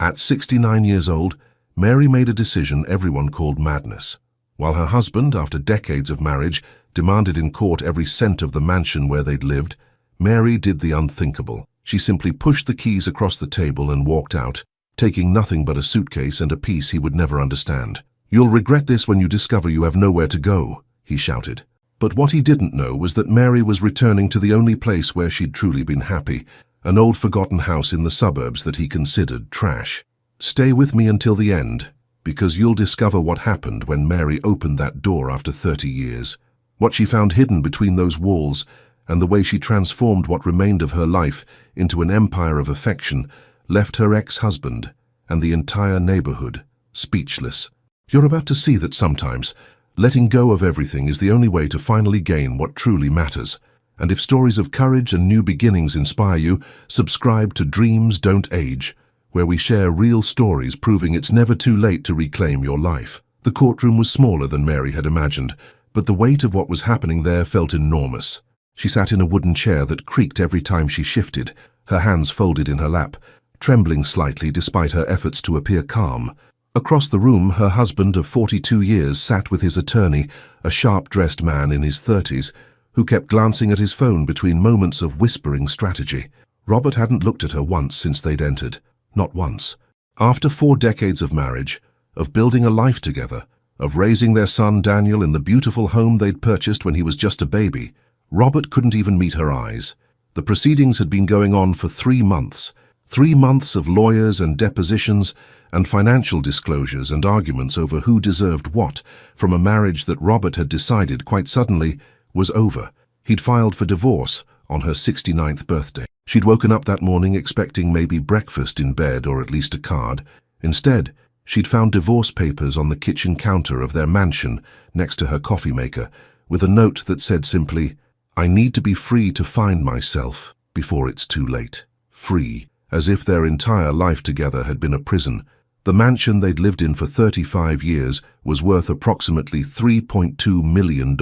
At 69 years old, Mary made a decision everyone called madness. While her husband, after decades of marriage, demanded in court every cent of the mansion where they'd lived, Mary did the unthinkable. She simply pushed the keys across the table and walked out, taking nothing but a suitcase and a piece he would never understand. "You'll regret this when you discover you have nowhere to go," he shouted. But what he didn't know was that Mary was returning to the only place where she'd truly been happy, an old forgotten house in the suburbs that he considered trash. Stay with me until the end, because you'll discover what happened when Mary opened that door after 30 years. What she found hidden between those walls, and the way she transformed what remained of her life into an empire of affection, left her ex-husband and the entire neighborhood speechless. You're about to see that sometimes letting go of everything is the only way to finally gain what truly matters. And if stories of courage and new beginnings inspire you, subscribe to Dreams Don't Age, where we share real stories proving it's never too late to reclaim your life. The courtroom was smaller than Mary had imagined, but the weight of what was happening there felt enormous. She sat in a wooden chair that creaked every time she shifted, her hands folded in her lap, trembling slightly despite her efforts to appear calm. Across the room, her husband of 42 years sat with his attorney, a sharp-dressed man in his 30s, who kept glancing at his phone between moments of whispering strategy. Robert hadn't looked at her once since they'd entered. Not once. After 4 decades of marriage, of building a life together, of raising their son Daniel in the beautiful home they'd purchased when he was just a baby, Robert couldn't even meet her eyes. The proceedings had been going on for 3 months. 3 months of lawyers and depositions and financial disclosures and arguments over who deserved what from a marriage that Robert had decided quite suddenly was over. He'd filed for divorce on her 69th birthday. She'd woken up that morning expecting maybe breakfast in bed or at least a card. Instead, she'd found divorce papers on the kitchen counter of their mansion next to her coffee maker, with a note that said simply, "I need to be free to find myself before it's too late." Free, as if their entire life together had been a prison. The mansion they'd lived in for 35 years was worth approximately $3.2 million.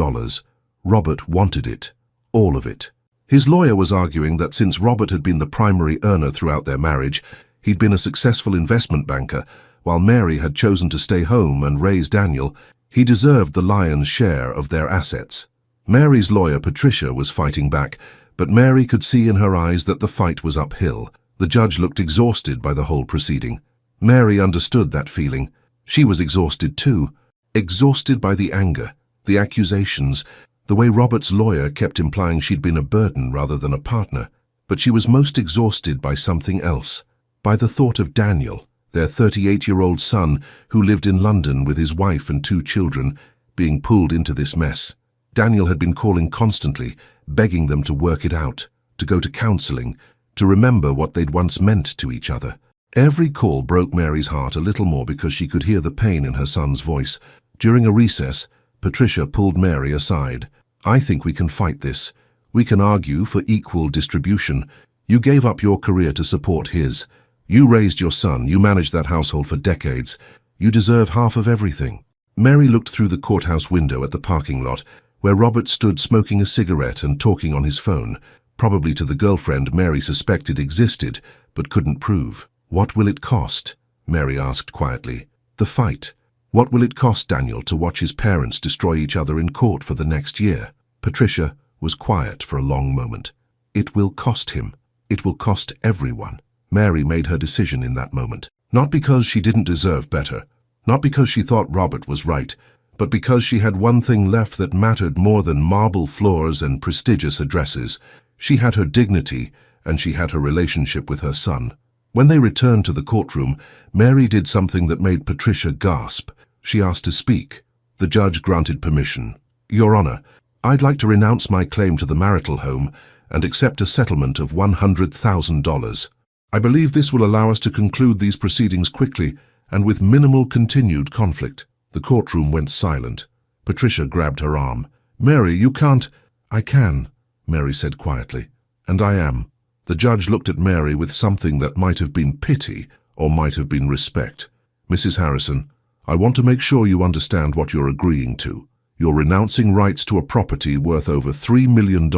Robert wanted it. All of it. His lawyer was arguing that since Robert had been the primary earner throughout their marriage, he'd been a successful investment banker, while Mary had chosen to stay home and raise Daniel, he deserved the lion's share of their assets. Mary's lawyer, Patricia, was fighting back, but Mary could see in her eyes that the fight was uphill. The judge looked exhausted by the whole proceeding. Mary understood that feeling. She was exhausted too. Exhausted by the anger, the accusations, the way Robert's lawyer kept implying she'd been a burden rather than a partner. But she was most exhausted by something else, by the thought of Daniel, their 38-year-old son who lived in London with his wife and 2 children, being pulled into this mess. Daniel had been calling constantly, begging them to work it out, to go to counseling, to remember what they'd once meant to each other. Every call broke Mary's heart a little more because she could hear the pain in her son's voice. During a recess, Patricia pulled Mary aside. "I think we can fight this. We can argue for equal distribution. You gave up your career to support his. You raised your son. You managed that household for decades. You deserve half of everything." Mary looked through the courthouse window at the parking lot, where Robert stood smoking a cigarette and talking on his phone, probably to the girlfriend Mary suspected existed but couldn't prove. "What will it cost?" Mary asked quietly. "The fight. What will it cost Daniel to watch his parents destroy each other in court for the next year?" Patricia was quiet for a long moment. "It will cost him. It will cost everyone." Mary made her decision in that moment. Not because she didn't deserve better, not because she thought Robert was right, but because she had one thing left that mattered more than marble floors and prestigious addresses. She had her dignity, and she had her relationship with her son. When they returned to the courtroom, Mary did something that made Patricia gasp. She asked to speak. The judge granted permission. "Your Honor, I'd like to renounce my claim to the marital home and accept a settlement of $100,000. I believe this will allow us to conclude these proceedings quickly and with minimal continued conflict." The courtroom went silent. Patricia grabbed her arm. "Mary, you can't—" "I can," Mary said quietly. "And I am." The judge looked at Mary with something that might have been pity or might have been respect. "Mrs. Harrison, I want to make sure you understand what you're agreeing to. You're renouncing rights to a property worth over $3 million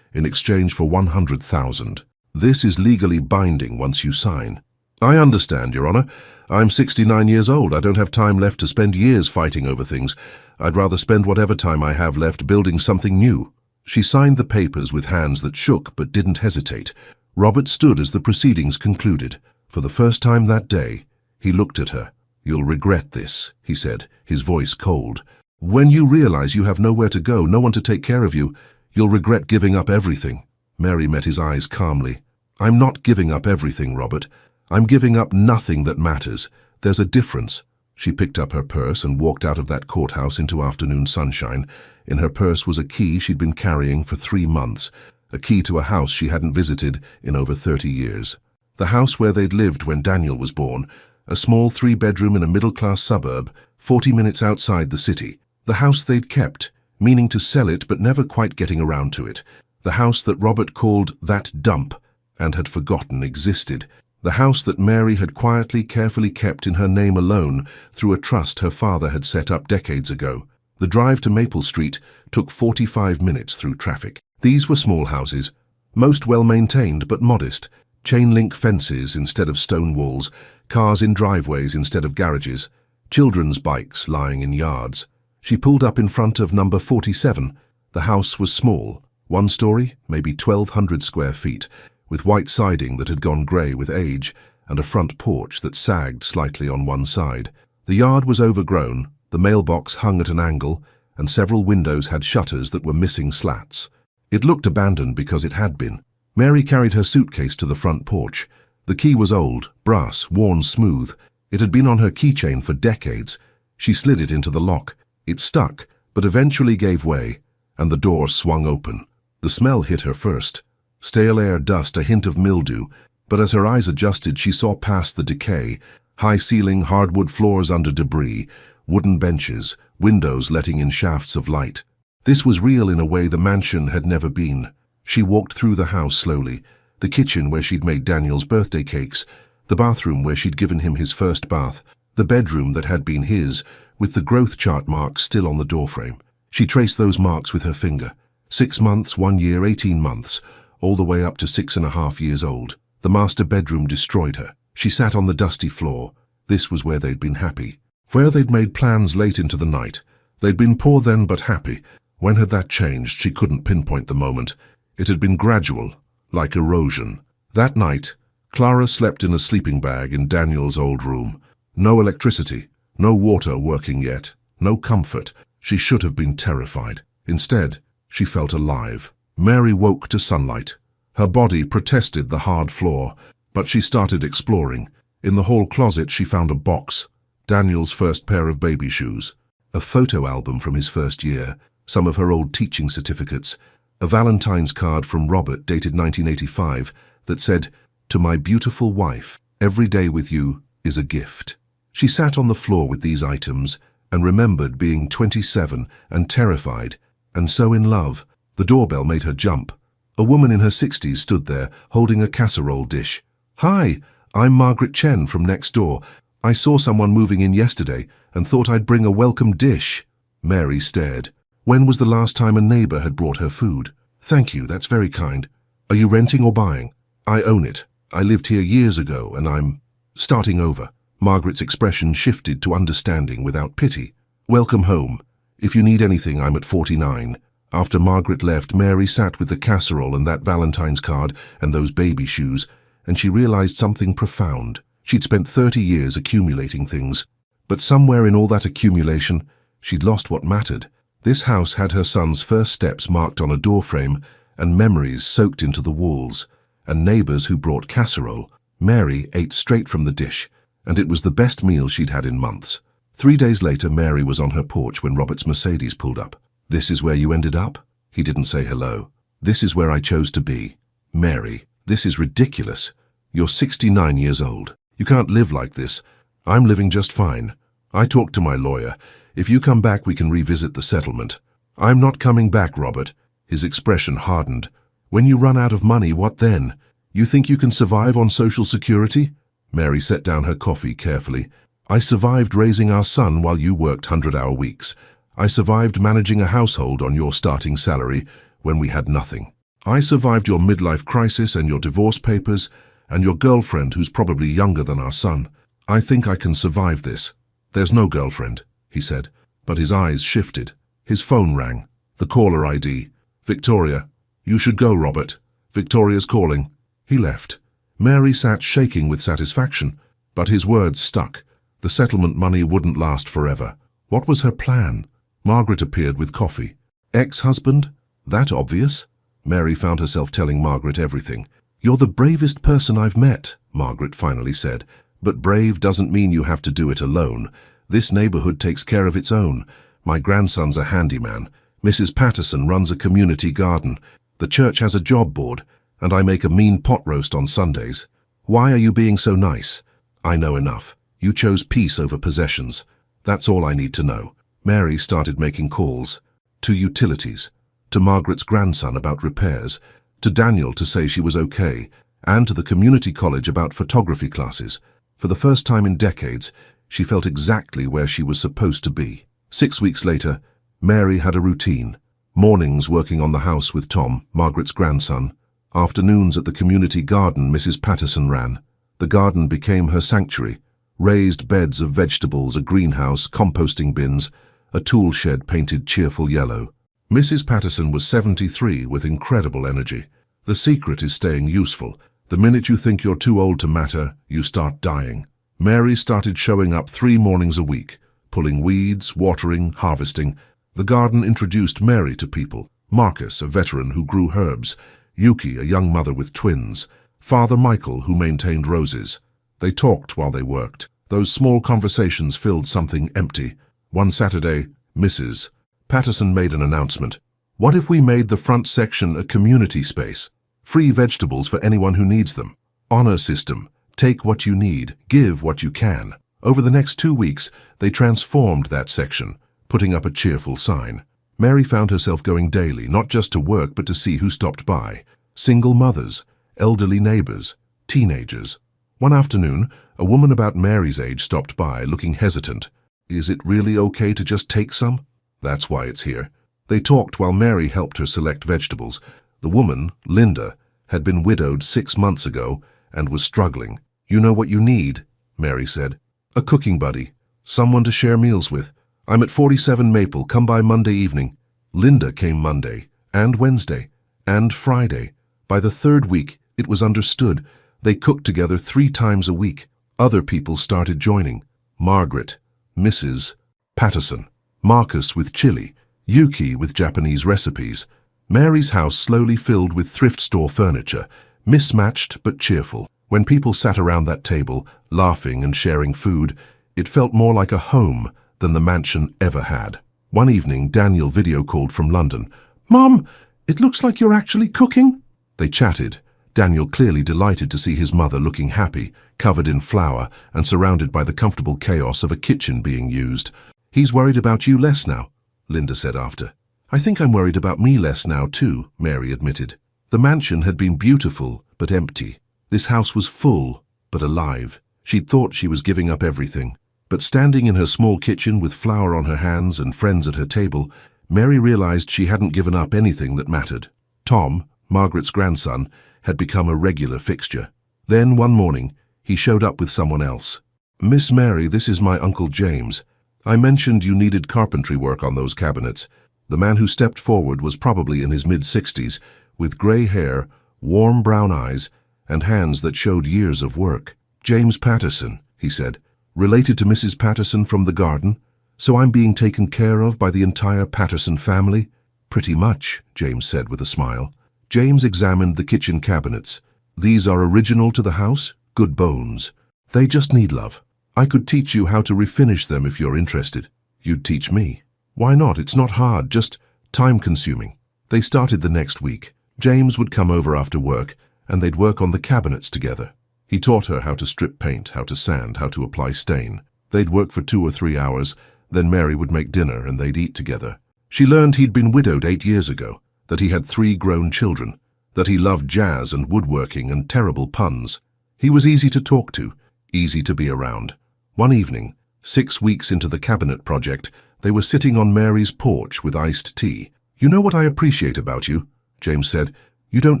in exchange for $100,000. This is legally binding once you sign. I understand, Your Honor. I'm 69 years old. I don't have time left to spend years fighting over things. I'd rather spend whatever time I have left building something new. She signed the papers with hands that shook but didn't hesitate. Robert stood as the proceedings concluded. For the first time that day, he looked at her. "You'll regret this," he said, his voice cold. "When you realize you have nowhere to go, no one to take care of you, you'll regret giving up everything." Mary met his eyes calmly. "I'm not giving up everything, Robert. I'm giving up nothing that matters. There's a difference." She picked up her purse and walked out of that courthouse into afternoon sunshine. In her purse was a key she'd been carrying for 3 months, a key to a house she hadn't visited in over 30 years. The house where they'd lived when Daniel was born, a small 3-bedroom in a middle-class suburb, 40 minutes outside the city. The house they'd kept, meaning to sell it but never quite getting around to it. The house that Robert called that dump and had forgotten existed. The house that Mary had quietly, carefully kept in her name alone through a trust her father had set up decades ago. The drive to Maple Street took 45 minutes through traffic. These were small houses, most well-maintained but modest, chain-link fences instead of stone walls, cars in driveways instead of garages, children's bikes lying in yards. She pulled up in front of number 47. The house was small, 1 story, maybe 1,200 square feet, with white siding that had gone grey with age and a front porch that sagged slightly on one side. The yard was overgrown, the mailbox hung at an angle, and several windows had shutters that were missing slats. It looked abandoned because it had been. Mary carried her suitcase to the front porch. The key was old, brass, worn smooth. It had been on her keychain for decades. She slid it into the lock. It stuck, but eventually gave way, and the door swung open. The smell hit her first. Stale air, dust, a hint of mildew, but as her eyes adjusted, she saw past the decay. High ceiling, hardwood floors under debris, wooden benches, windows letting in shafts of light. This was real in a way the mansion had never been. She walked through the house slowly, the kitchen where she'd made Daniel's birthday cakes, the bathroom where she'd given him his first bath, the bedroom that had been his, with the growth chart marks still on the doorframe. She traced those marks with her finger. 6 months, 1 year, 18 months, all the way up to 6.5 years old. The master bedroom destroyed her. She sat on the dusty floor. This was where they'd been happy. Where they'd made plans late into the night. They'd been poor then but happy. When had that changed? She couldn't pinpoint the moment. It had been gradual, like erosion. That night, Clara slept in a sleeping bag in Daniel's old room. No electricity, no water working yet, no comfort. She should have been terrified. Instead, she felt alive. Mary woke to sunlight. Her body protested the hard floor, but she started exploring. In the hall closet she found a box, Daniel's first pair of baby shoes, a photo album from his first year, some of her old teaching certificates, a Valentine's card from Robert dated 1985 that said, "To my beautiful wife, every day with you is a gift." She sat on the floor with these items and remembered being 27 and terrified, and so in love. The doorbell made her jump. A woman in her 60s stood there, holding a casserole dish. "Hi, I'm Margaret Chen from next door. I saw someone moving in yesterday and thought I'd bring a welcome dish." Mary stared. When was the last time a neighbor had brought her food? "Thank you, that's very kind. Are you renting or buying?" "I own it. I lived here years ago and I'm starting over." Margaret's expression shifted to understanding without pity. "Welcome home. If you need anything, I'm at 49. After Margaret left, Mary sat with the casserole and that Valentine's card and those baby shoes, and she realized something profound. She'd spent 30 years accumulating things, but somewhere in all that accumulation, she'd lost what mattered. This house had her son's first steps marked on a doorframe, and memories soaked into the walls, and neighbors who brought casserole. Mary ate straight from the dish, and it was the best meal she'd had in months. 3 days later, Mary was on her porch when Robert's Mercedes pulled up. "This is where you ended up?" He didn't say hello. "This is where I chose to be." "Mary, this is ridiculous. You're 69 years old. You can't live like this." "I'm living just fine. I talked to my lawyer. If you come back, we can revisit the settlement." "I'm not coming back, Robert." His expression hardened. "When you run out of money, what then? You think you can survive on Social Security?" Mary set down her coffee carefully. "I survived raising our son while you worked 100-hour weeks. I survived managing a household on your starting salary when we had nothing. I survived your midlife crisis and your divorce papers, and your girlfriend who's probably younger than our son. I think I can survive this." "There's no girlfriend," he said, but his eyes shifted. His phone rang. The caller ID. "Victoria." "You should go, Robert. Victoria's calling." He left. Mary sat shaking with satisfaction, but his words stuck. The settlement money wouldn't last forever. What was her plan? Margaret appeared with coffee. "Ex-husband? That obvious?" Mary found herself telling Margaret everything. "You're the bravest person I've met," Margaret finally said. "But brave doesn't mean you have to do it alone. This neighborhood takes care of its own. My grandson's a handyman. Mrs. Patterson runs a community garden. The church has a job board, and I make a mean pot roast on Sundays. Why are you being so nice? I know enough. You chose peace over possessions. That's all I need to know." Mary started making calls. To utilities, to Margaret's grandson about repairs, to Daniel to say she was okay, and to the community college about photography classes. For the first time in decades, she felt exactly where she was supposed to be. 6 weeks later, Mary had a routine. Mornings working on the house with Tom, Margaret's grandson. Afternoons at the community garden Mrs. Patterson ran. The garden became her sanctuary. Raised beds of vegetables, a greenhouse, composting bins, a tool shed painted cheerful yellow. Mrs. Patterson was 73 with incredible energy. The secret is staying useful. The minute you think you're too old to matter, you start dying. Mary started showing up 3 mornings a week, pulling weeds, watering, harvesting. The garden introduced Mary to people. Marcus, a veteran who grew herbs. Yuki, a young mother with twins. Father Michael, who maintained roses. They talked while they worked. Those small conversations filled something empty. One Saturday, Mrs. Patterson made an announcement. "What if we made the front section a community space? Free vegetables for anyone who needs them. Honor system. Take what you need, give what you can." Over the next 2 weeks, they transformed that section, putting up a cheerful sign. Mary found herself going daily, not just to work but to see who stopped by. Single mothers, elderly neighbors, teenagers. One afternoon, a woman about Mary's age stopped by, looking hesitant. "Is it really okay to just take some?" "That's why it's here." They talked while Mary helped her select vegetables. The woman, Linda, had been widowed 6 months ago and was struggling. "You know what you need," Mary said. "A cooking buddy. Someone to share meals with. I'm at 47 Maple. Come by Monday evening." Linda came Monday, and Wednesday, and Friday. By the 3rd week, it was understood. They cooked together 3 times a week. Other people started joining. Margaret, Mrs. Patterson, Marcus with chili, Yuki with Japanese recipes. Mary's house slowly filled with thrift store furniture, mismatched but cheerful. When people sat around that table, laughing and sharing food, it felt more like a home than the mansion ever had. One evening, Daniel video called from London. "Mom, it looks like you're actually cooking." They chatted. Daniel clearly delighted to see his mother looking happy, covered in flour and surrounded by the comfortable chaos of a kitchen being used. "He's worried about you less now," Linda said after. "I think I'm worried about me less now too," Mary admitted. The mansion had been beautiful but empty. This house was full but alive. She'd thought she was giving up everything. But standing in her small kitchen with flour on her hands and friends at her table, Mary realized she hadn't given up anything that mattered. Tom, Margaret's grandson, had become a regular fixture. Then, one morning, he showed up with someone else. "Miss Mary, this is my Uncle James. I mentioned you needed carpentry work on those cabinets." The man who stepped forward was probably in his mid-60s, with gray hair, warm brown eyes, and hands that showed years of work. "James Patterson," he said. "Related to Mrs. Patterson from the garden? So I'm being taken care of by the entire Patterson family?" "Pretty much," James said with a smile. James examined the kitchen cabinets. "These are original to the house? Good bones. They just need love. I could teach you how to refinish them if you're interested." "You'd teach me?" "Why not? It's not hard, just time-consuming." They started the next week. James would come over after work, and they'd work on the cabinets together. He taught her how to strip paint, how to sand, how to apply stain. They'd work for 2 or 3 hours, then Mary would make dinner and they'd eat together. She learned he'd been widowed 8 years ago, that he had 3 grown children, that he loved jazz and woodworking and terrible puns. He was easy to talk to, easy to be around. One evening, 6 weeks into the cabinet project, they were sitting on Mary's porch with iced tea. "You know what I appreciate about you?" James said. "You don't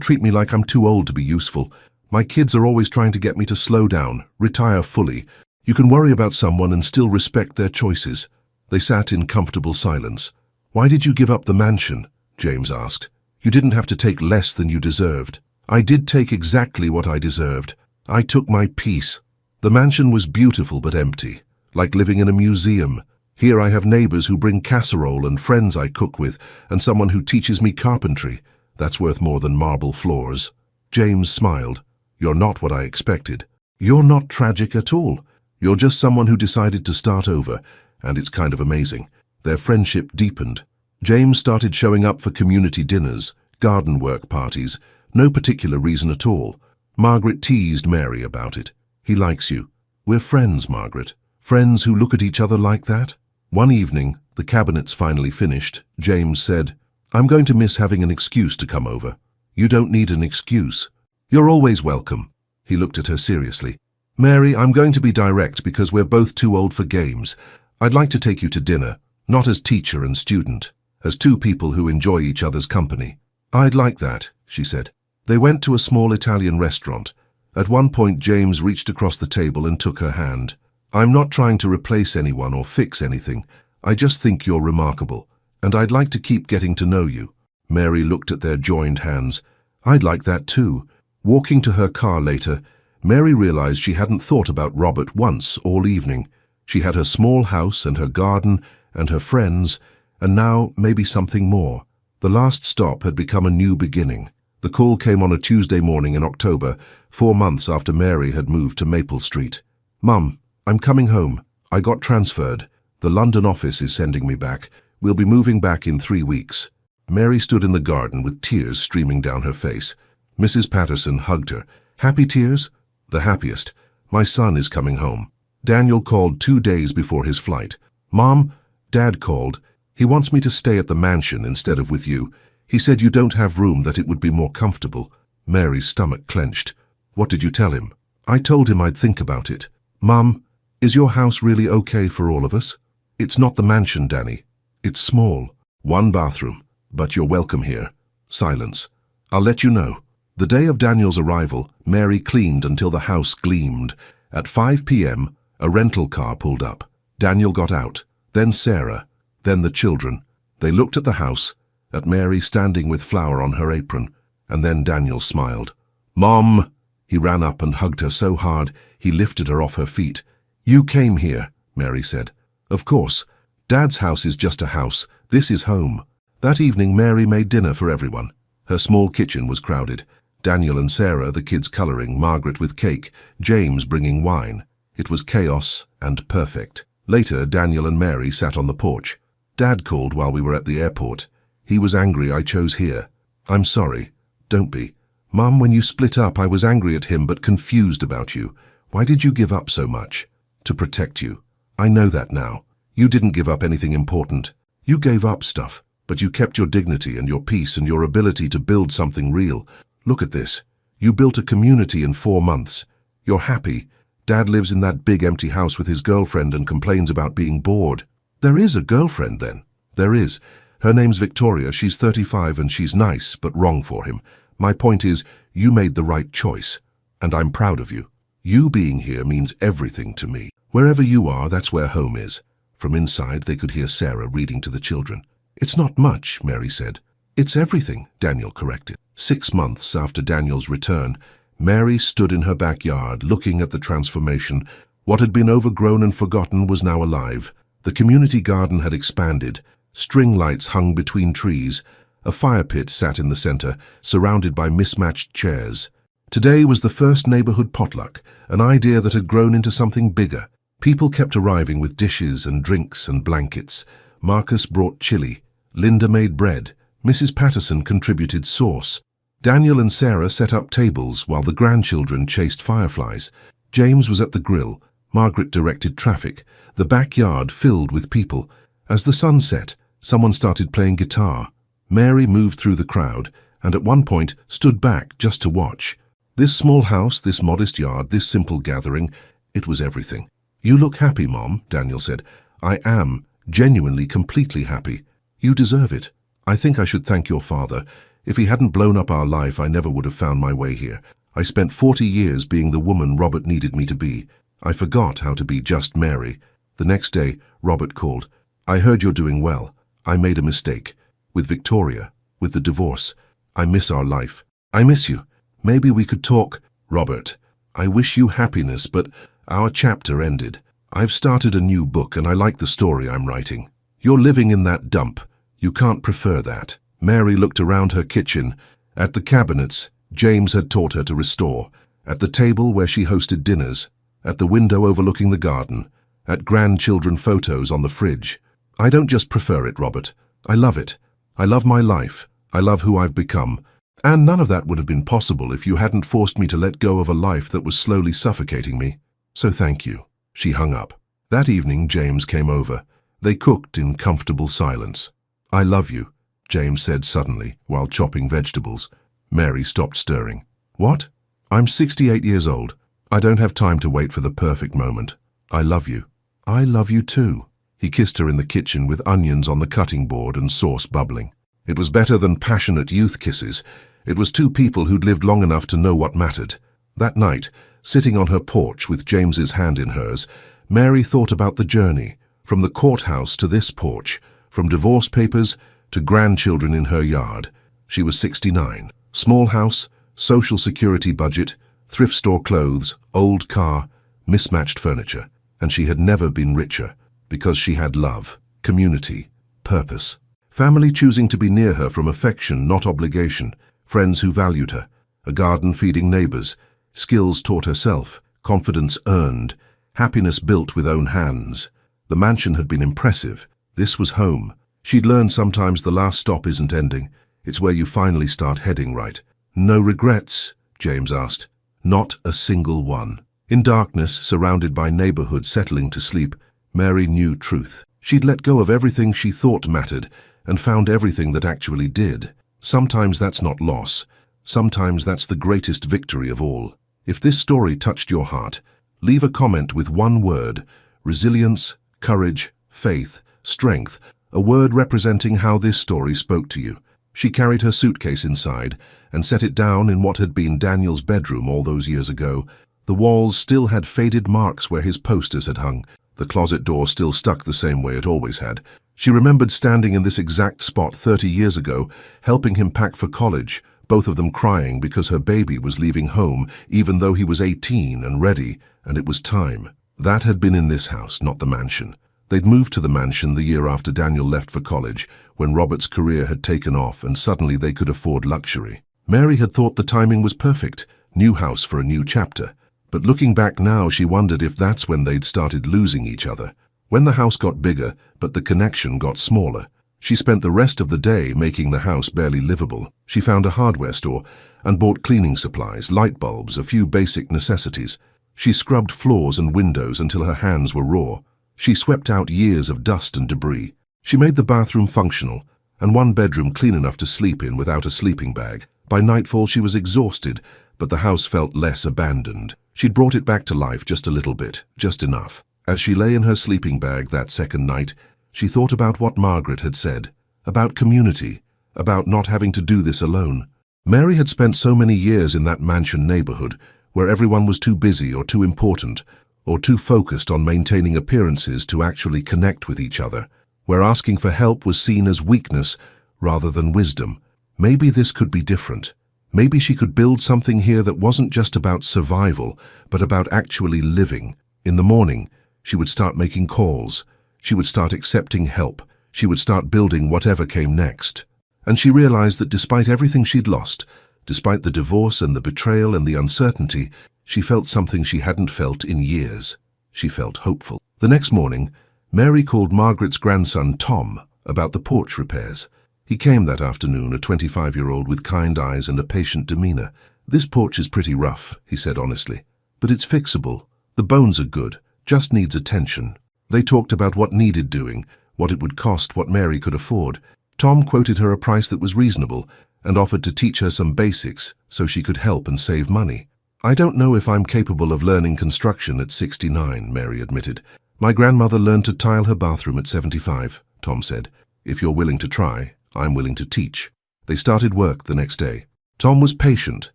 treat me like I'm too old to be useful, My kids are always trying to get me to slow down, retire fully. You can worry about someone and still respect their choices." They sat in comfortable silence. "Why did you give up the mansion?" James asked. "You didn't have to take less than you deserved." "I did take exactly what I deserved. I took my peace." The mansion was beautiful but empty, like living in a museum. Here I have neighbors who bring casserole and friends I cook with, and someone who teaches me carpentry. That's worth more than marble floors. James smiled. "You're not what I expected." "You're not tragic at all. You're just someone who decided to start over, and it's kind of amazing." Their friendship deepened. James started showing up for community dinners, garden work parties, no particular reason at all. Margaret teased Mary about it. "He likes you." "We're friends, Margaret. Friends who look at each other like that." One evening, the cabinets finally finished, James said, "I'm going to miss having an excuse to come over." "You don't need an excuse. You're always welcome." He looked at her seriously. "Mary, I'm going to be direct because we're both too old for games. I'd like to take you to dinner, not as teacher and student, as two people who enjoy each other's company." "I'd like that," she said. They went to a small Italian restaurant. At one point, James reached across the table and took her hand. "I'm not trying to replace anyone or fix anything. I just think you're remarkable, and I'd like to keep getting to know you." Mary looked at their joined hands. "I'd like that too." Walking to her car later, Mary realized she hadn't thought about Robert once all evening. She had her small house and her garden and her friends, and now maybe something more. The last stop had become a new beginning. The call came on a Tuesday morning in October, 4 months after Mary had moved to Maple Street. "Mum, I'm coming home. I got transferred. The London office is sending me back. We'll be moving back in 3 weeks." Mary stood in the garden with tears streaming down her face. Mrs. Patterson hugged her. "Happy tears?" "The happiest. My son is coming home." Daniel called 2 days before his flight. "Mom, Dad called. He wants me to stay at the mansion instead of with you. He said you don't have room, that it would be more comfortable." Mary's stomach clenched. "What did you tell him?" "I told him I'd think about it." "Mum, is your house really okay for all of us?" "It's not the mansion, Danny. It's small. 1 bathroom. But you're welcome here." Silence. "I'll let you know." The day of Daniel's arrival, Mary cleaned until the house gleamed. At 5 p.m., a rental car pulled up. Daniel got out, then Sarah, then the children. They looked at the house, at Mary standing with flour on her apron, and then Daniel smiled. "Mom!" He ran up and hugged her so hard he lifted her off her feet. "You came here," Mary said. "Of course. Dad's house is just a house. This is home." That evening, Mary made dinner for everyone. Her small kitchen was crowded. Daniel and Sarah, the kids coloring, Margaret with cake, James bringing wine. It was chaos and perfect. Later, Daniel and Mary sat on the porch. "Dad called while we were at the airport. He was angry I chose here." "I'm sorry." "Don't be." "Mum, when you split up, I was angry at him but confused about you. Why did you give up so much?" "To protect you." "I know that now. You didn't give up anything important. You gave up stuff, but you kept your dignity and your peace and your ability to build something real. Look at this. You built a community in 4 months. You're happy. Dad lives in that big empty house with his girlfriend and complains about being bored." "There is a girlfriend then?" "There is. Her name's Victoria. She's 35 and she's nice, but wrong for him. My point is, you made the right choice, and I'm proud of you. You being here means everything to me. Wherever you are, that's where home is." From inside, they could hear Sarah reading to the children. "It's not much," Mary said. "It's everything," Daniel corrected. 6 months after Daniel's return, Mary stood in her backyard looking at the transformation. What had been overgrown and forgotten was now alive. The community garden had expanded. String lights hung between trees. A fire pit sat in the center, surrounded by mismatched chairs. Today was the first neighborhood potluck, an idea that had grown into something bigger. People kept arriving with dishes and drinks and blankets. Marcus brought chili. Linda made bread. Mrs. Patterson contributed sauce. Daniel and Sarah set up tables while the grandchildren chased fireflies. James was at the grill. Margaret directed traffic. The backyard filled with people. As the sun set, someone started playing guitar. Mary moved through the crowd and at one point stood back just to watch. This small house, this modest yard, this simple gathering, it was everything. "You look happy, Mom," Daniel said. "I am, genuinely, completely happy. You deserve it. I think I should thank your father. If he hadn't blown up our life, I never would have found my way here. I spent 40 years being the woman Robert needed me to be. I forgot how to be just Mary. The next day, Robert called. I heard you're doing well. I made a mistake. With Victoria, with the divorce. I miss our life. I miss you. Maybe we could talk. Robert, I wish you happiness, but our chapter ended. I've started a new book and I like the story I'm writing. You're living in that dump. You can't prefer that. Mary looked around her kitchen. At the cabinets James had taught her to restore. At the table where she hosted dinners. At the window overlooking the garden. At grandchildren photos on the fridge. I don't just prefer it, Robert. I love it. I love my life. I love who I've become. And none of that would have been possible if you hadn't forced me to let go of a life that was slowly suffocating me. So thank you. She hung up. That evening, James came over. They cooked in comfortable silence. I love you, James said suddenly, while chopping vegetables. Mary stopped stirring. What? I'm 68 years old. I don't have time to wait for the perfect moment. I love you. I love you too. He kissed her in the kitchen with onions on the cutting board and sauce bubbling. It was better than passionate youth kisses. It was two people who'd lived long enough to know what mattered. That night, sitting on her porch with James's hand in hers, Mary thought about the journey, from the courthouse to this porch, from divorce papers to grandchildren in her yard. She was 69. Small house, social security budget, thrift store clothes, old car, mismatched furniture. And she had never been richer, because she had love, community, purpose. Family choosing to be near her from affection, not obligation. Friends who valued her. A garden feeding neighbors. Skills taught herself. Confidence earned. Happiness built with own hands. The mansion had been impressive. This was home. She'd learned sometimes the last stop isn't ending. It's where you finally start heading right. No regrets? James asked. Not a single one. In darkness, surrounded by neighborhood settling to sleep, Mary knew truth. She'd let go of everything she thought mattered and found everything that actually did. Sometimes that's not loss. Sometimes that's the greatest victory of all. If this story touched your heart, leave a comment with one word: resilience, courage, faith, strength, a word representing how this story spoke to you. She carried her suitcase inside and set it down in what had been Daniel's bedroom all those years ago. The walls still had faded marks where his posters had hung. The closet door still stuck the same way it always had. She remembered standing in this exact spot 30 years ago, helping him pack for college, both of them crying because her baby was leaving home, even though he was 18 and ready, and it was time. That had been in this house, not the mansion. They'd moved to the mansion the year after Daniel left for college, when Robert's career had taken off and suddenly they could afford luxury. Mary had thought the timing was perfect, new house for a new chapter. But looking back now, she wondered if that's when they'd started losing each other. When the house got bigger, but the connection got smaller. She spent the rest of the day making the house barely livable. She found a hardware store and bought cleaning supplies, light bulbs, a few basic necessities. She scrubbed floors and windows until her hands were raw. She swept out years of dust and debris. She made the bathroom functional and one bedroom clean enough to sleep in without a sleeping bag. By nightfall she was exhausted, but the house felt less abandoned. She'd brought it back to life just a little bit, just enough. As she lay in her sleeping bag that second night, she thought about what Margaret had said, about community, about not having to do this alone. Mary had spent so many years in that mansion neighborhood, where everyone was too busy or too important, or too focused on maintaining appearances to actually connect with each other, where asking for help was seen as weakness rather than wisdom. Maybe this could be different. Maybe she could build something here that wasn't just about survival, but about actually living. In the morning, she would start making calls. She would start accepting help. She would start building whatever came next. And she realized that despite everything she'd lost, despite the divorce and the betrayal and the uncertainty, she felt something she hadn't felt in years. She felt hopeful. The next morning, Mary called Margaret's grandson, Tom, about the porch repairs. He came that afternoon, a 25-year-old with kind eyes and a patient demeanor. This porch is pretty rough, he said honestly, but it's fixable. The bones are good, just needs attention. They talked about what needed doing, what it would cost, what Mary could afford. Tom quoted her a price that was reasonable and offered to teach her some basics so she could help and save money. I don't know if I'm capable of learning construction at 69, Mary admitted. My grandmother learned to tile her bathroom at 75, Tom said. If you're willing to try, I'm willing to teach. They started work the next day. Tom was patient.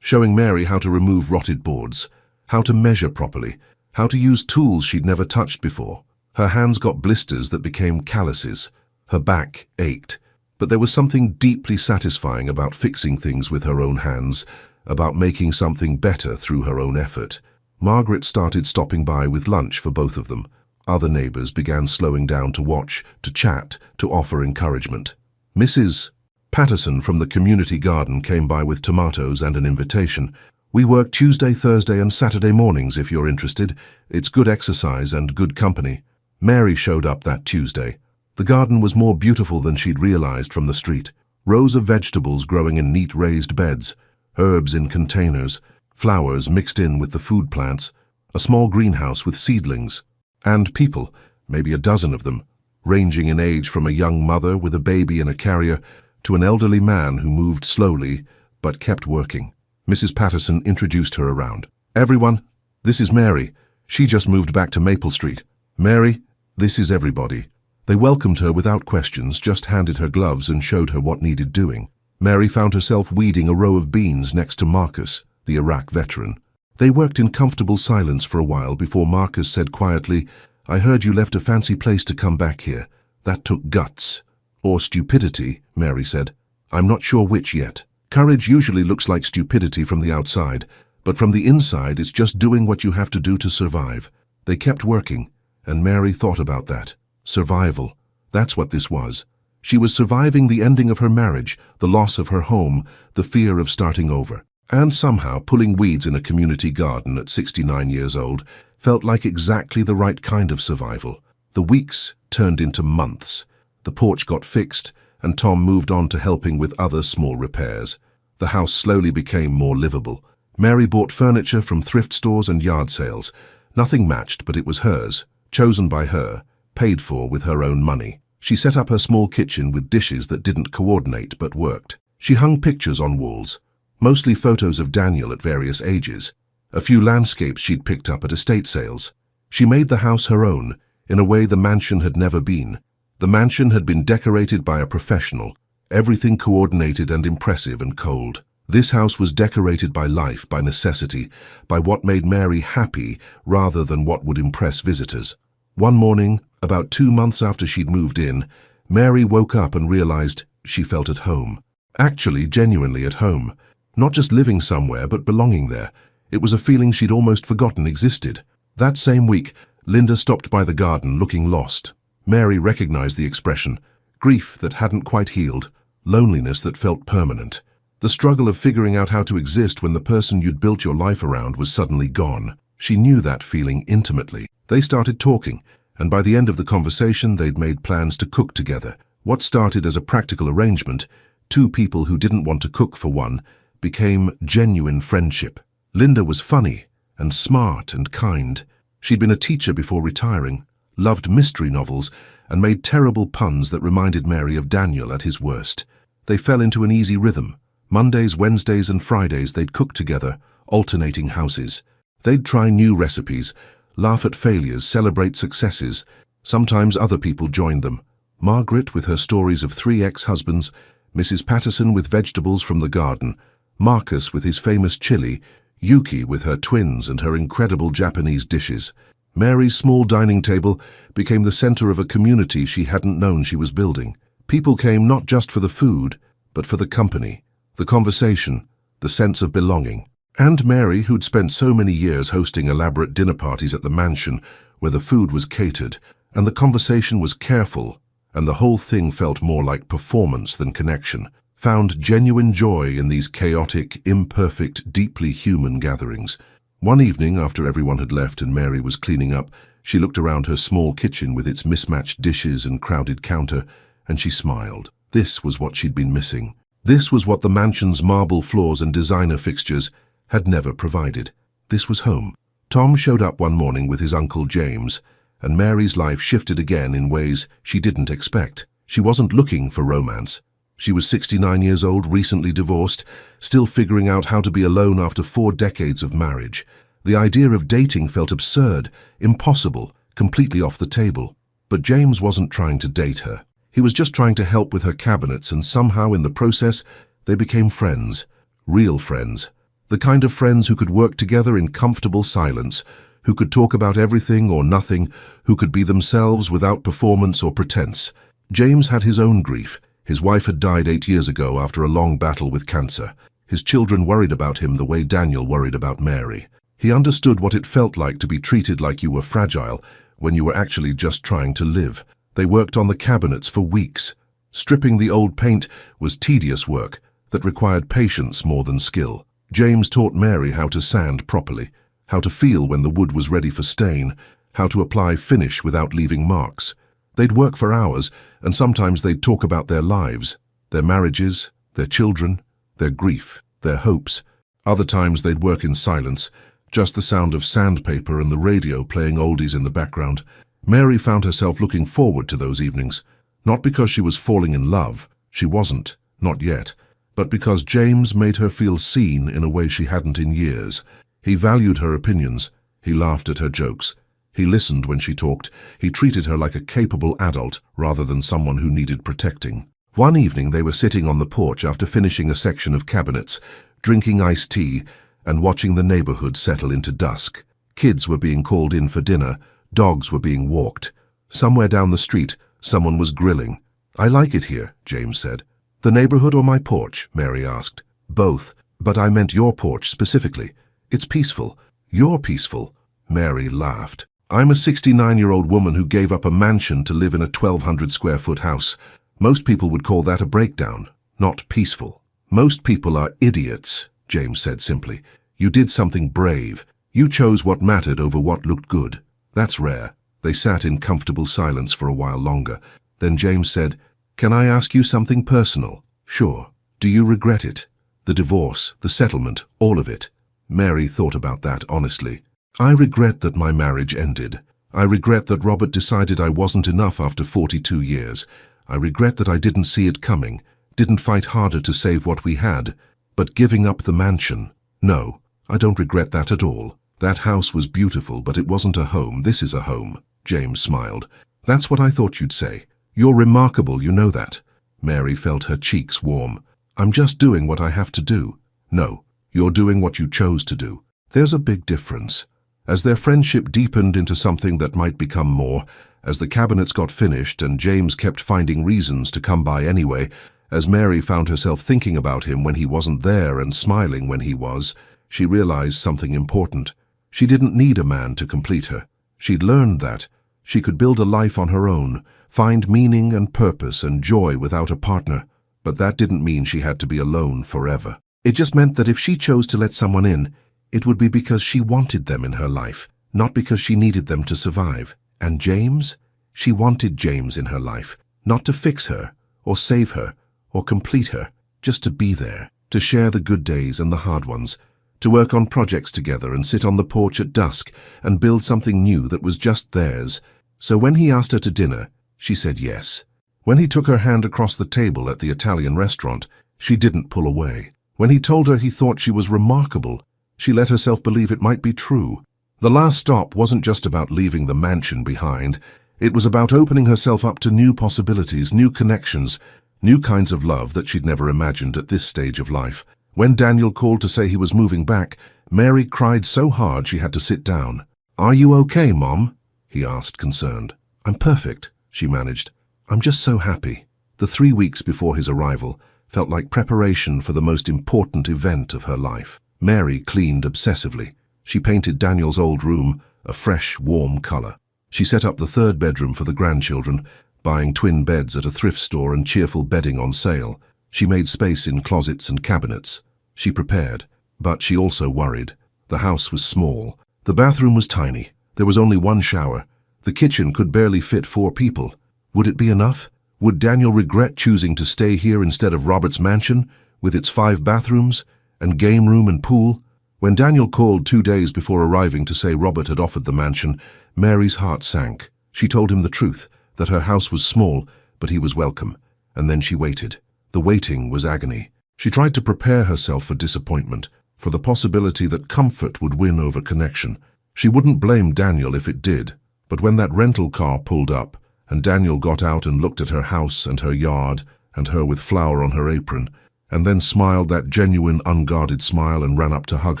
showing Mary how to remove rotted boards, how to measure properly, how to use tools she'd never touched before. Her hands got blisters that became calluses. Her back ached. But there was something deeply satisfying about fixing things with her own hands, about making something better through her own effort. Margaret started stopping by with lunch for both of them. Other neighbors began slowing down to watch, to chat, to offer encouragement. Mrs. Patterson from the community garden came by with tomatoes and an invitation. "We work Tuesday, Thursday and Saturday mornings if you're interested. It's good exercise and good company." Mary showed up that Tuesday. The garden was more beautiful than she'd realized from the street. Rows of vegetables growing in neat raised beds, herbs in containers, flowers mixed in with the food plants, a small greenhouse with seedlings, and people, maybe a dozen of them, ranging in age from a young mother with a baby in a carrier to an elderly man who moved slowly but kept working. Mrs. Patterson introduced her around. "Everyone, this is Mary. She just moved back to Maple Street. Mary, this is everybody." They welcomed her without questions, just handed her gloves and showed her what needed doing. Mary found herself weeding a row of beans next to Marcus, the Iraq veteran. They worked in comfortable silence for a while before Marcus said quietly, "I heard you left a fancy place to come back here. That took guts." "Or stupidity," Mary said. "I'm not sure which yet. Courage usually looks like stupidity from the outside, but from the inside it's just doing what you have to do to survive." They kept working, and Mary thought about that. Survival. That's what this was. She was surviving the ending of her marriage, the loss of her home, the fear of starting over. And somehow pulling weeds in a community garden at 69 years old felt like exactly the right kind of survival. The weeks turned into months. The porch got fixed, and Tom moved on to helping with other small repairs. The house slowly became more livable. Mary bought furniture from thrift stores and yard sales. Nothing matched, but it was hers, chosen by her, paid for with her own money. She set up her small kitchen with dishes that didn't coordinate but worked. She hung pictures on walls, mostly photos of Daniel at various ages, a few landscapes she'd picked up at estate sales. She made the house her own, in a way the mansion had never been. The mansion had been decorated by a professional, everything coordinated and impressive and cold. This house was decorated by life, by necessity, by what made Mary happy rather than what would impress visitors. One morning, about 2 months after she'd moved in, Mary woke up and realized she felt at home. Actually, genuinely at home. Not just living somewhere, but belonging there. It was a feeling she'd almost forgotten existed. That same week, Linda stopped by the garden looking lost. Mary recognized the expression, grief that hadn't quite healed, loneliness that felt permanent. The struggle of figuring out how to exist when the person you'd built your life around was suddenly gone. She knew that feeling intimately. They started talking, and by the end of the conversation they'd made plans to cook together. What started as a practical arrangement, two people who didn't want to cook for one, became genuine friendship. Linda was funny and smart and kind. She'd been a teacher before retiring, loved mystery novels, and made terrible puns that reminded Mary of Daniel at his worst. They fell into an easy rhythm. Mondays, Wednesdays, and Fridays they'd cook together, alternating houses. They'd try new recipes, laugh at failures, celebrate successes. Sometimes other people joined them. Margaret with her stories of 3 ex-husbands, Mrs. Patterson with vegetables from the garden, Marcus with his famous chili, Yuki with her twins and her incredible Japanese dishes. Mary's small dining table became the center of a community she hadn't known she was building. People came not just for the food, but for the company, the conversation, the sense of belonging. And Mary, who'd spent so many years hosting elaborate dinner parties at the mansion where the food was catered and the conversation was careful and the whole thing felt more like performance than connection, found genuine joy in these chaotic, imperfect, deeply human gatherings. One evening, after everyone had left and Mary was cleaning up, she looked around her small kitchen with its mismatched dishes and crowded counter, and she smiled. This was what she'd been missing. This was what the mansion's marble floors and designer fixtures had never provided. This was home. Tom showed up one morning with his Uncle James, and Mary's life shifted again in ways she didn't expect. She wasn't looking for romance. She was 69 years old, recently divorced, still figuring out how to be alone after 4 decades of marriage. The idea of dating felt absurd, impossible, completely off the table. But James wasn't trying to date her. He was just trying to help with her cabinets, and somehow in the process, they became friends. Real friends. The kind of friends who could work together in comfortable silence, who could talk about everything or nothing, who could be themselves without performance or pretense. James had his own grief. His wife had died 8 years ago after a long battle with cancer. His children worried about him the way Daniel worried about Mary. He understood what it felt like to be treated like you were fragile when you were actually just trying to live. They worked on the cabinets for weeks. Stripping the old paint was tedious work that required patience more than skill. James taught Mary how to sand properly, how to feel when the wood was ready for stain, how to apply finish without leaving marks. They'd work for hours, and sometimes they'd talk about their lives, their marriages, their children, their grief, their hopes. Other times they'd work in silence, just the sound of sandpaper and the radio playing oldies in the background. Mary found herself looking forward to those evenings, not because she was falling in love, she wasn't, not yet, but because James made her feel seen in a way she hadn't in years. He valued her opinions, he laughed at her jokes, he listened when she talked, he treated her like a capable adult rather than someone who needed protecting. One evening they were sitting on the porch after finishing a section of cabinets, drinking iced tea and watching the neighborhood settle into dusk. Kids were being called in for dinner, dogs were being walked. Somewhere down the street, someone was grilling. "I like it here," James said. "The neighborhood or my porch?" Mary asked. "Both, but I meant your porch specifically. It's peaceful." "You're peaceful." Mary laughed. "I'm a 69-year-old woman who gave up a mansion to live in a 1,200-square-foot house. Most people would call that a breakdown, not peaceful." "Most people are idiots," James said simply. "You did something brave. You chose what mattered over what looked good. That's rare." They sat in comfortable silence for a while longer. Then James said, "Can I ask you something personal?" "Sure." "Do you regret it? The divorce, the settlement, all of it?" Mary thought about that honestly. "I regret that my marriage ended. I regret that Robert decided I wasn't enough after 42 years. I regret that I didn't see it coming, didn't fight harder to save what we had. But giving up the mansion? No, I don't regret that at all. That house was beautiful, but it wasn't a home. This is a home." James smiled. "That's what I thought you'd say. You're remarkable, you know that." Mary felt her cheeks warm. "I'm just doing what I have to do." "No, you're doing what you chose to do. There's a big difference." As their friendship deepened into something that might become more, as the cabinets got finished and James kept finding reasons to come by anyway, as Mary found herself thinking about him when he wasn't there and smiling when he was, she realized something important. She didn't need a man to complete her. She'd learned that. She could build a life on her own, find meaning and purpose and joy without a partner. But that didn't mean she had to be alone forever. It just meant that if she chose to let someone in, it would be because she wanted them in her life, not because she needed them to survive. And James? She wanted James in her life, not to fix her, or save her, or complete her, just to be there, to share the good days and the hard ones, to work on projects together and sit on the porch at dusk and build something new that was just theirs. So when he asked her to dinner, she said yes. When he took her hand across the table at the Italian restaurant, she didn't pull away. When he told her he thought she was remarkable, she let herself believe it might be true. The last stop wasn't just about leaving the mansion behind. It was about opening herself up to new possibilities, new connections, new kinds of love that she'd never imagined at this stage of life. When Daniel called to say he was moving back, Mary cried so hard she had to sit down. "Are you okay, Mom?" he asked, concerned. "I'm perfect," she managed. "I'm just so happy." The 3 weeks before his arrival felt like preparation for the most important event of her life. Mary cleaned obsessively. She painted Daniel's old room a fresh, warm color. She set up the third bedroom for the grandchildren, buying twin beds at a thrift store and cheerful bedding on sale. She made space in closets and cabinets. She prepared, but she also worried. The house was small. The bathroom was tiny. There was only one shower. The kitchen could barely fit 4 people. Would it be enough? Would Daniel regret choosing to stay here instead of Robert's mansion, with its 5 bathrooms, and game room and pool? When Daniel called 2 days before arriving to say Robert had offered the mansion, Mary's heart sank. She told him the truth, that her house was small, but he was welcome. And then she waited. The waiting was agony. She tried to prepare herself for disappointment, for the possibility that comfort would win over connection. She wouldn't blame Daniel if it did, but when that rental car pulled up, and Daniel got out and looked at her house and her yard, and her with flour on her apron, and then smiled that genuine, unguarded smile and ran up to hug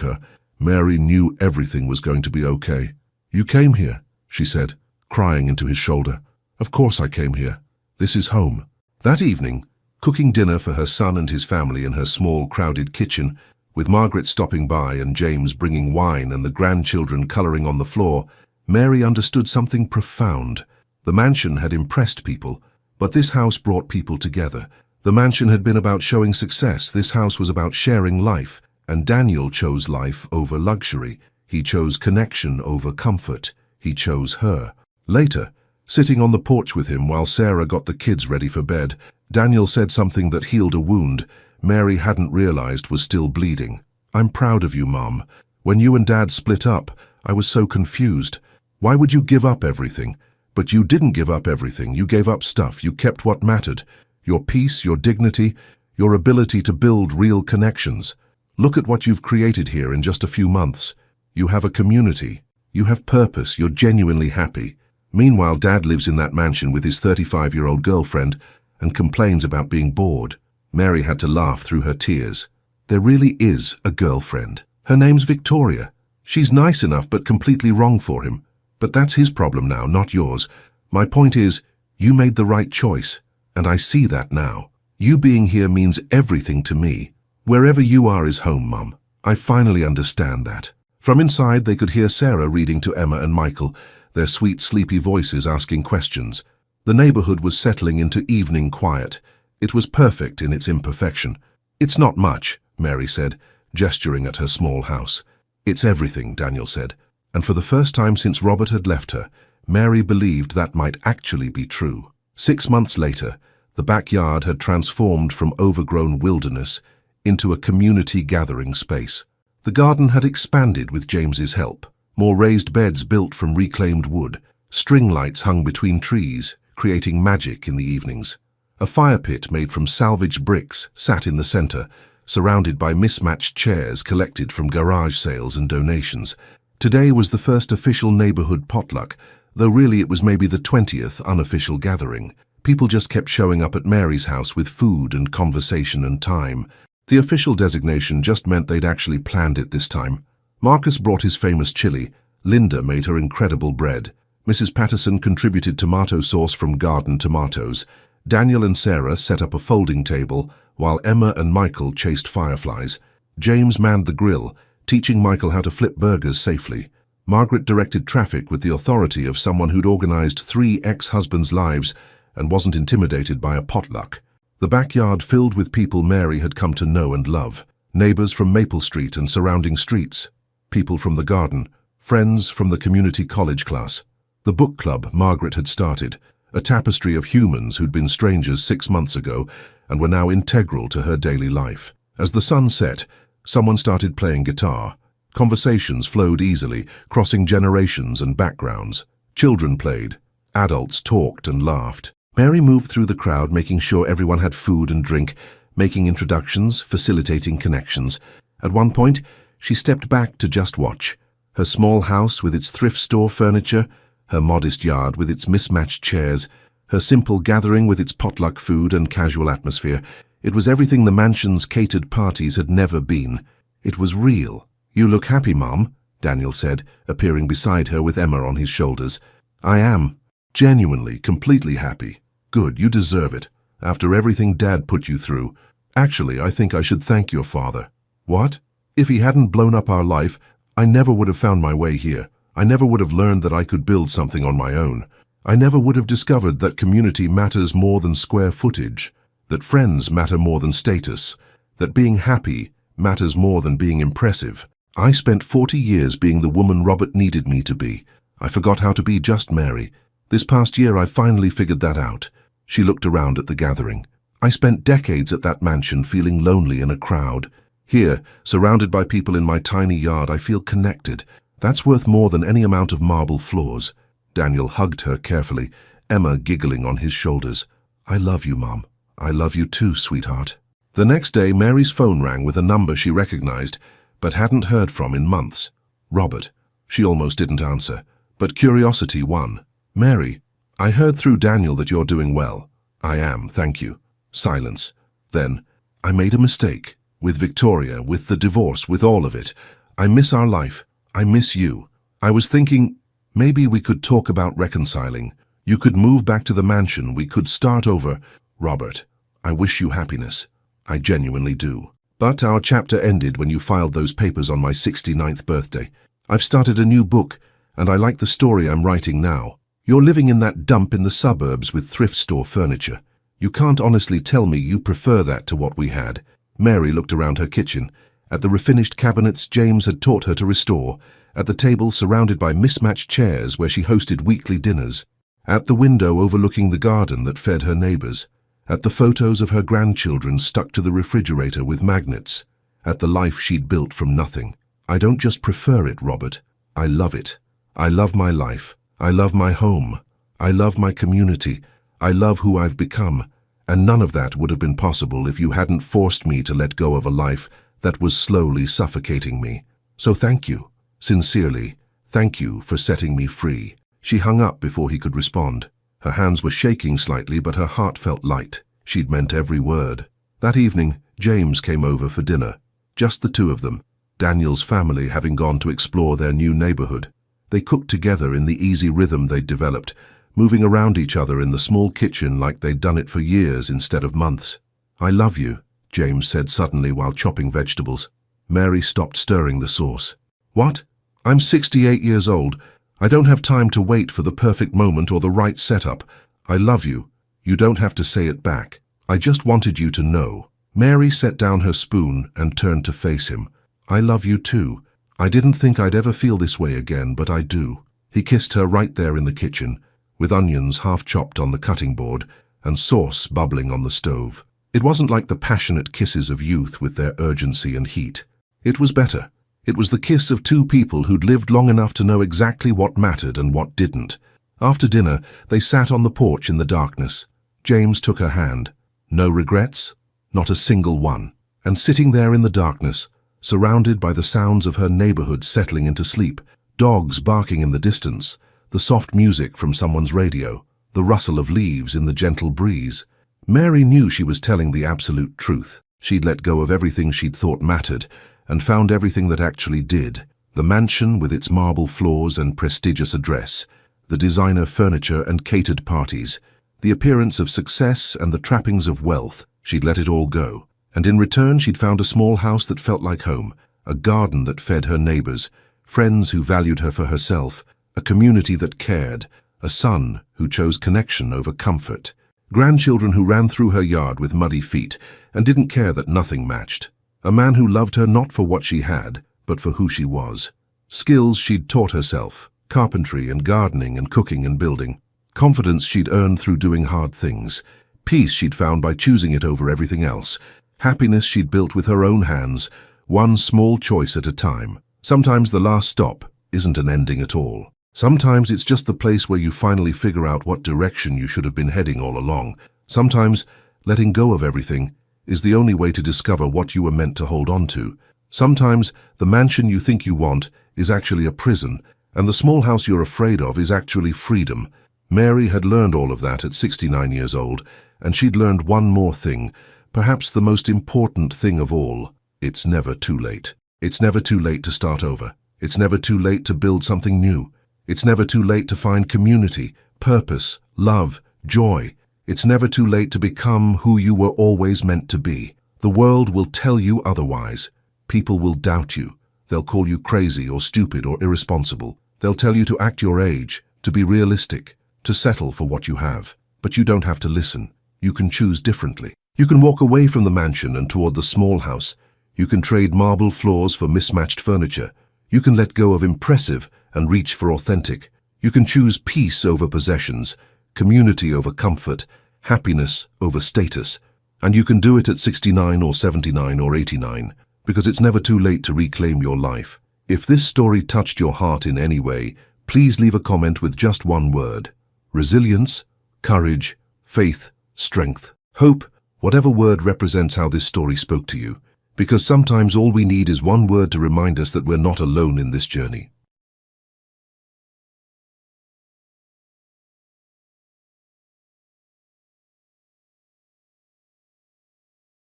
her. Mary knew everything was going to be okay. "You came here," she said, crying into his shoulder. "Of course I came here. This is home." That evening, cooking dinner for her son and his family in her small, crowded kitchen, with Margaret stopping by and James bringing wine and the grandchildren colouring on the floor, Mary understood something profound. The mansion had impressed people, but this house brought people together. The mansion had been about showing success. This house was about sharing life, and Daniel chose life over luxury. He chose connection over comfort. He chose her. Later, sitting on the porch with him while Sarah got the kids ready for bed, Daniel said something that healed a wound Mary hadn't realized was still bleeding. "I'm proud of you, Mom. When you and Dad split up, I was so confused. Why would you give up everything? But you didn't give up everything. You gave up stuff. You kept what mattered. Your peace, your dignity, your ability to build real connections. Look at what you've created here in just a few months. You have a community. You have purpose. You're genuinely happy." Meanwhile, Dad lives in that mansion with his 35-year-old girlfriend and complains about being bored. Mary had to laugh through her tears. There really is a girlfriend. Her name's Victoria. She's nice enough but completely wrong for him. But that's his problem now, not yours. My point is, you made the right choice, and I see that now. You being here means everything to me. Wherever you are is home, Mum. I finally understand that. From inside, they could hear Sarah reading to Emma and Michael, their sweet, sleepy voices asking questions. The neighborhood was settling into evening quiet. It was perfect in its imperfection. "It's not much," Mary said, gesturing at her small house. "It's everything," Daniel said. And for the first time since Robert had left her, Mary believed that might actually be true. 6 months later, the backyard had transformed from overgrown wilderness into a community gathering space. The garden had expanded with James's help. More raised beds built from reclaimed wood, string lights hung between trees, creating magic in the evenings. A fire pit made from salvaged bricks sat in the center, surrounded by mismatched chairs collected from garage sales and donations. Today was the first official neighborhood potluck, though really it was maybe the 20th unofficial gathering. People just kept showing up at Mary's house with food and conversation and time. The official designation just meant they'd actually planned it this time. Marcus brought his famous chili. Linda made her incredible bread. Mrs. Patterson contributed tomato sauce from garden tomatoes. Daniel and Sarah set up a folding table, while Emma and Michael chased fireflies. James manned the grill, teaching Michael how to flip burgers safely. Margaret directed traffic with the authority of someone who'd organized 3 ex-husbands' lives and wasn't intimidated by a potluck. The backyard filled with people Mary had come to know and love. Neighbors from Maple Street and surrounding streets. People from the garden. Friends from the community college class. The book club Margaret had started. A tapestry of humans who'd been strangers 6 months ago and were now integral to her daily life. As the sun set, someone started playing guitar. Conversations flowed easily, crossing generations and backgrounds. Children played. Adults talked and laughed. Mary moved through the crowd, making sure everyone had food and drink, making introductions, facilitating connections. At one point, she stepped back to just watch. Her small house with its thrift store furniture, her modest yard with its mismatched chairs, her simple gathering with its potluck food and casual atmosphere. It was everything the mansion's catered parties had never been. It was real. "You look happy, Mom," Daniel said, appearing beside her with Emma on his shoulders. "I am. Genuinely, completely happy. Good, you deserve it. After everything Dad put you through. Actually, I think I should thank your father." "What?" "If he hadn't blown up our life, I never would have found my way here. I never would have learned that I could build something on my own. I never would have discovered that community matters more than square footage, that friends matter more than status, that being happy matters more than being impressive. I spent 40 years being the woman Robert needed me to be. I forgot how to be just Mary. This past year I finally figured that out." She looked around at the gathering. "I spent decades at that mansion feeling lonely in a crowd. Here, surrounded by people in my tiny yard, I feel connected. That's worth more than any amount of marble floors." Daniel hugged her carefully, Emma giggling on his shoulders. "I love you, Mom. I love you too, sweetheart." The next day, Mary's phone rang with a number she recognized, but hadn't heard from in months. Robert. She almost didn't answer, but curiosity won. "Mary, I heard through Daniel that you're doing well." "I am, thank you." Silence. Then, I made a mistake. With Victoria, with the divorce, with all of it. I miss our life. I miss you. I was thinking, maybe we could talk about reconciling. You could move back to the mansion. We could start over. Robert, I wish you happiness. I genuinely do. But our chapter ended when you filed those papers on my 69th birthday. I've started a new book, and I like the story I'm writing now. You're living in that dump in the suburbs with thrift store furniture. You can't honestly tell me you prefer that to what we had. Mary looked around her kitchen, at the refinished cabinets James had taught her to restore, at the table surrounded by mismatched chairs where she hosted weekly dinners, at the window overlooking the garden that fed her neighbors, at the photos of her grandchildren stuck to the refrigerator with magnets, at the life she'd built from nothing. I don't just prefer it, Robert. I love it. I love my life. I love my home. I love my community. I love who I've become. And none of that would have been possible if you hadn't forced me to let go of a life that was slowly suffocating me. So thank you. Sincerely, thank you for setting me free. She hung up before he could respond. Her hands were shaking slightly, but her heart felt light. She'd meant every word. That evening, James came over for dinner. Just the two of them, Daniel's family having gone to explore their new neighborhood. They cooked together in the easy rhythm they'd developed, moving around each other in the small kitchen like they'd done it for years instead of months. I love you, James said suddenly while chopping vegetables. Mary stopped stirring the sauce. What? I'm 68 years old. I don't have time to wait for the perfect moment or the right setup. I love you. You don't have to say it back. I just wanted you to know. Mary set down her spoon and turned to face him. I love you too. I didn't think I'd ever feel this way again, but I do. He kissed her right there in the kitchen, with onions half chopped on the cutting board and sauce bubbling on the stove. It wasn't like the passionate kisses of youth with their urgency and heat. It was better. It was the kiss of two people who'd lived long enough to know exactly what mattered and what didn't. After dinner, they sat on the porch in the darkness. James took her hand. No regrets? Not a single one. And sitting there in the darkness, surrounded by the sounds of her neighborhood settling into sleep, dogs barking in the distance, the soft music from someone's radio, the rustle of leaves in the gentle breeze, Mary knew she was telling the absolute truth. She'd let go of everything she'd thought mattered and found everything that actually did. The mansion with its marble floors and prestigious address, the designer furniture and catered parties, the appearance of success and the trappings of wealth. She'd let it all go. And in return, she'd found a small house that felt like home, a garden that fed her neighbors, friends who valued her for herself, a community that cared, a son who chose connection over comfort, grandchildren who ran through her yard with muddy feet and didn't care that nothing matched, a man who loved her not for what she had, but for who she was. Skills she'd taught herself, carpentry and gardening and cooking and building, confidence she'd earned through doing hard things, peace she'd found by choosing it over everything else, happiness she'd built with her own hands, one small choice at a time. Sometimes the last stop isn't an ending at all. Sometimes it's just the place where you finally figure out what direction you should have been heading all along. Sometimes letting go of everything is the only way to discover what you were meant to hold on to. Sometimes the mansion you think you want is actually a prison, and the small house you're afraid of is actually freedom. Mary had learned all of that at 69 years old, and she'd learned one more thing, perhaps the most important thing of all. It's never too late. It's never too late to start over. It's never too late to build something new. It's never too late to find community, purpose, love, joy. It's never too late to become who you were always meant to be. The world will tell you otherwise. People will doubt you. They'll call you crazy or stupid or irresponsible. They'll tell you to act your age, to be realistic, to settle for what you have. But you don't have to listen. You can choose differently. You can walk away from the mansion and toward the small house. You can trade marble floors for mismatched furniture. You can let go of impressive and reach for authentic. You can choose peace over possessions, community over comfort, happiness over status. And you can do it at 69 or 79 or 89, because it's never too late to reclaim your life. If this story touched your heart in any way, please leave a comment with just one word: resilience, courage, faith, strength, hope, whatever word represents how this story spoke to you. Because sometimes all we need is one word to remind us that we're not alone in this journey.